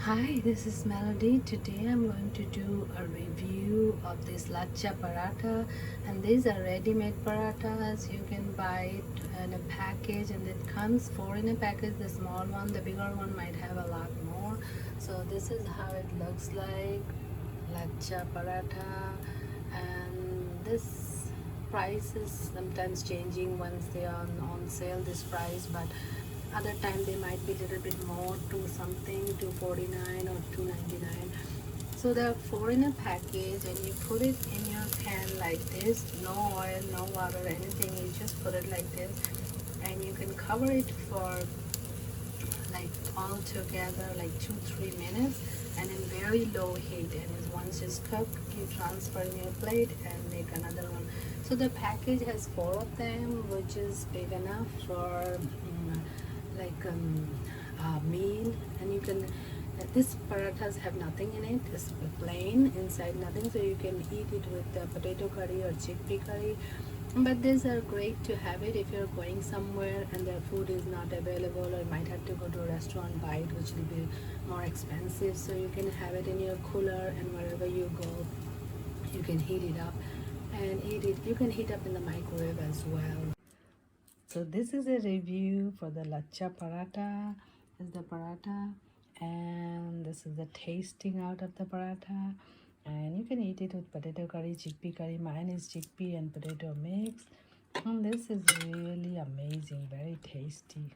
Hi, this is Melody. Today I'm going to do a review of this Lachcha Paratha, and these are ready-made parathas. You can buy it in a package, and it comes four in a package. The small one, the bigger one might have a lot more. So this is how it looks like, Lachcha Paratha, and this price is sometimes changing once they are on sale, this price, but other time they might be a little bit more to something, 249 or 299. So there are four in a package, and you put it in your pan like this, no oil, no water, anything. You just put it like this, and you can cover it for like all together like 2-3 minutes, and in very low heat. And once it's cooked, you transfer in your plate and make another one. So the package has four of them, which is big enough for like a meal. And you can this parathas have nothing in it, it's plain inside, nothing, so you can eat it with the potato curry or chickpea curry. But these are great to have it if you're going somewhere and their food is not available, or you might have to go to a restaurant, buy it, which will be more expensive. So you can have it in your cooler, and wherever you go, you can heat it up and eat it. You can heat up in the microwave as well. So this is a review for the Lachcha Paratha. This is the paratha, and this is the tasting out of the paratha. And you can eat it with potato curry, chickpea curry. Mine is chickpea and potato mix. And this is really amazing, very tasty.